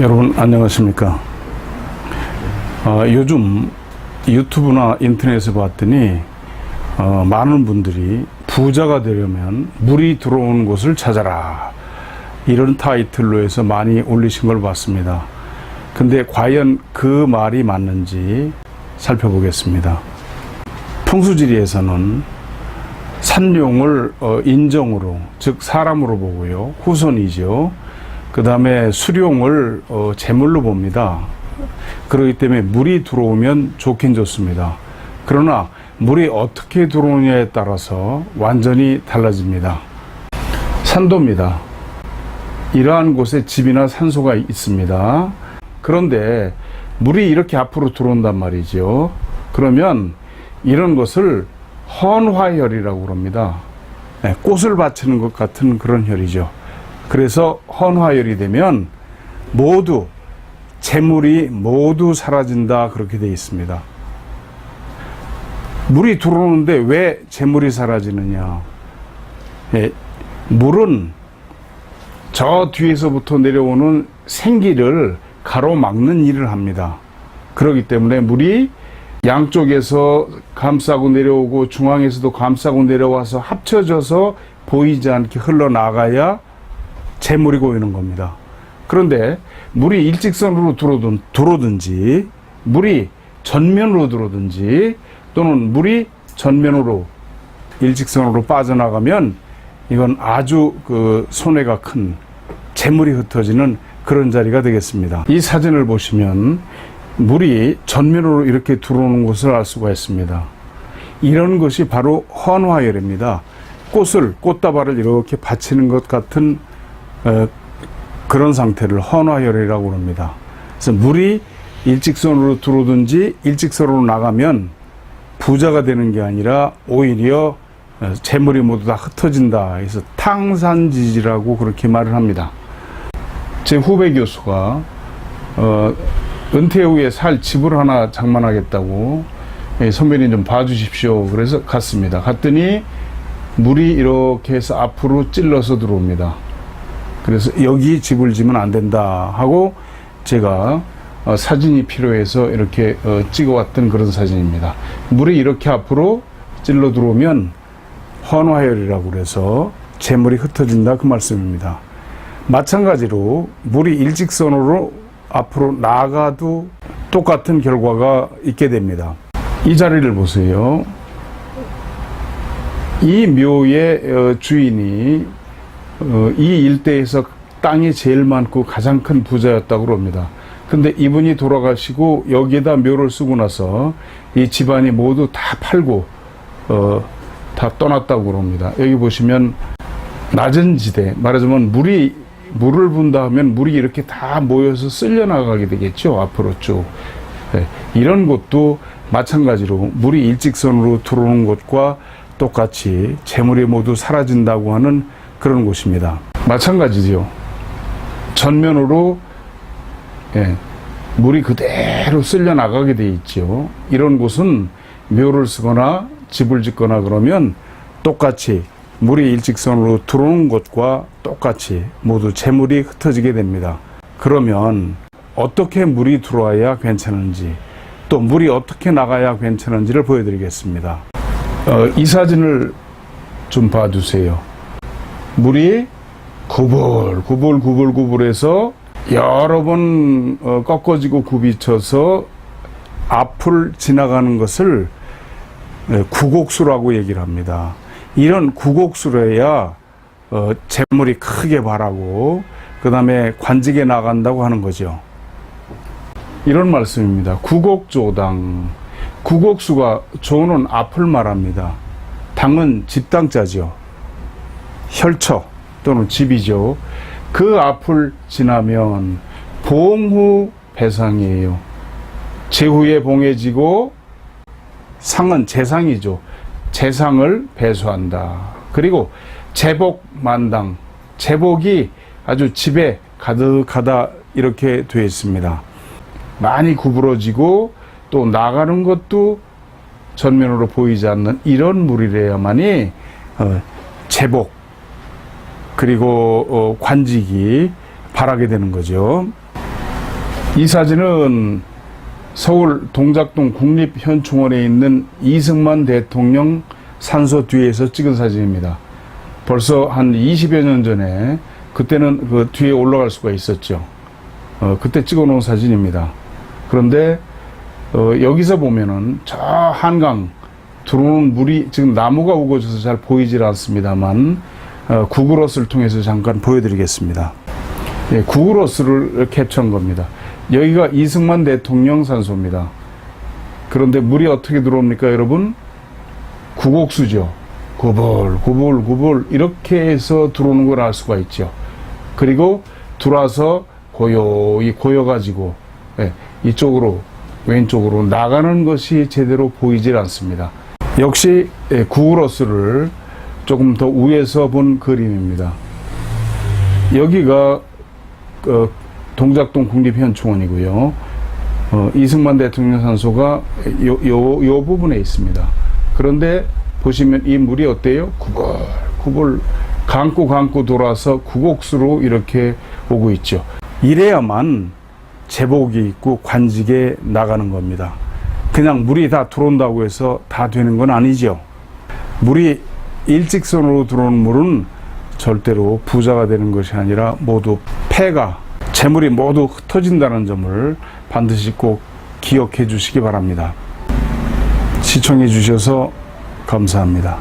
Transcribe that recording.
여러분 안녕하십니까? 요즘 유튜브나 인터넷에 봤더니 많은 분들이 부자가 되려면 물이 들어오는 곳을 찾아라, 이런 타이틀로 해서 많이 올리신 걸 봤습니다. 근데 과연 그 말이 맞는지 살펴보겠습니다. 풍수지리에서는 산룡을 인정으로, 즉 사람으로 보고요, 후손이죠. 그 다음에 수룡을 재물로 봅니다. 그렇기 때문에 물이 들어오면 좋긴 좋습니다. 그러나 물이 어떻게 들어오느냐에 따라서 완전히 달라집니다. 산도입니다. 이러한 곳에 집이나 산소가 있습니다. 그런데 물이 이렇게 앞으로 들어온단 말이죠. 그러면 이런 것을 헌화혈이라고 그럽니다. 꽃을 바치는 것 같은 그런 혈이죠. 그래서 헌화혈이 되면 모두 재물이 모두 사라진다, 그렇게 되어 있습니다. 물이 들어오는데 왜 재물이 사라지느냐? 물은 저 뒤에서부터 내려오는 생기를 가로막는 일을 합니다. 그렇기 때문에 물이 양쪽에서 감싸고 내려오고 중앙에서도 감싸고 내려와서 합쳐져서 보이지 않게 흘러나가야 재물이 고이는 겁니다. 그런데 물이 일직선으로 들어오든지 물이 전면으로 들어오든지 또는 물이 전면으로 일직선으로 빠져나가면 이건 아주 손해가 큰 재물이 흩어지는 그런 자리가 되겠습니다. 이 사진을 보시면 물이 전면으로 이렇게 들어오는 것을 알 수가 있습니다. 이런 것이 바로 헌화혈입니다. 꽃다발을 이렇게 받치는 것 같은 그런 상태를 헌화혈이라고 합니다. 그래서 물이 일직선으로 들어오든지 일직선으로 나가면 부자가 되는 게 아니라 오히려 재물이 모두 다 흩어진다. 그래서 탕산지지라고 그렇게 말을 합니다. 제 후배 교수가 은퇴 후에 살 집을 하나 장만하겠다고, 선배님 좀 봐주십시오. 그래서 갔습니다. 갔더니 물이 이렇게 해서 앞으로 찔러서 들어옵니다. 그래서 여기 집을 지면 안 된다 하고 제가 사진이 필요해서 이렇게 찍어왔던 그런 사진입니다. 물이 이렇게 앞으로 찔러 들어오면 헌화혈이라고 그래서 재물이 흩어진다, 그 말씀입니다. 마찬가지로 물이 일직선으로 앞으로 나가도 똑같은 결과가 있게 됩니다. 이 자리를 보세요. 이 묘의 주인이 이 일대에서 땅이 제일 많고 가장 큰 부자였다고 합니다. 근데 이분이 돌아가시고 여기에다 묘를 쓰고 나서 이 집안이 모두 다 팔고 다 떠났다고 합니다. 여기 보시면 낮은 지대, 말하자면 물을 분다 하면 물이 이렇게 다 모여서 쓸려 나가게 되겠죠, 앞으로 쭉. 이런 곳도 마찬가지로 물이 일직선으로 들어오는 곳과 똑같이 재물이 모두 사라진다고 하는 그런 곳입니다. 마찬가지죠. 전면으로 물이 그대로 쓸려 나가게 돼 있죠. 이런 곳은 묘를 쓰거나 집을 짓거나 그러면 똑같이 물이 일직선으로 들어오는 곳과 똑같이 모두 재물이 흩어지게 됩니다. 그러면 어떻게 물이 들어와야 괜찮은지, 또 물이 어떻게 나가야 괜찮은지를 보여드리겠습니다. 이 사진을 좀 봐주세요. 물이 구불구불해서 여러 번 꺾어지고 굽이쳐서 앞을 지나가는 것을 구곡수라고 얘기를 합니다. 이런 구곡수로 해야 재물이 크게 발하고 그 다음에 관직에 나간다고 하는 거죠. 이런 말씀입니다. 구곡조당. 구곡수가 조는 앞을 말합니다. 당은 집당자죠. 혈처 또는 집이죠. 그 앞을 지나면 봉후 배상이에요. 제후에 봉해지고 상은 재상이죠. 재상을 배수한다. 그리고 재복만당. 재복이 아주 집에 가득하다, 이렇게 되어 있습니다. 많이 구부러지고 또 나가는 것도 전면으로 보이지 않는 이런 물이래야만이 재복 그리고 관직이 발하게 되는 거죠. 이 사진은 서울 동작동 국립현충원에 있는 이승만 대통령 산소 뒤에서 찍은 사진입니다. 벌써 한 20여 년 전에 그때는 그 뒤에 올라갈 수가 있었죠. 그때 찍어 놓은 사진입니다. 그런데 여기서 보면은 저 한강 들어오는 물이 지금 나무가 우거져서 잘 보이질 않습니다만 구글어스를 통해서 잠깐 보여드리겠습니다. 예, 구글어스를 캡처한 겁니다. 여기가 이승만 대통령 산소입니다. 그런데 물이 어떻게 들어옵니까, 여러분? 구곡수죠. 구불 이렇게 해서 들어오는 걸 알 수가 있죠. 그리고 들어와서 고요히 고여가지고 이쪽으로 왼쪽으로 나가는 것이 제대로 보이질 않습니다. 역시 구글어스를 조금 더 위에서 본 그림입니다. 여기가 동작동 국립현충원이고요. 이승만 대통령 산소가 요 부분에 있습니다. 그런데 보시면 이 물이 어때요? 구불 감고 돌아서 구곡수로 이렇게 오고 있죠. 이래야만 제복이 있고 관직에 나가는 겁니다. 그냥 물이 다 들어온다고 해서 다 되는 건 아니죠. 물이 일직선으로 들어오는 물은 절대로 부자가 되는 것이 아니라 모두 폐가, 재물이 모두 흩어진다는 점을 반드시 꼭 기억해 주시기 바랍니다. 시청해 주셔서 감사합니다.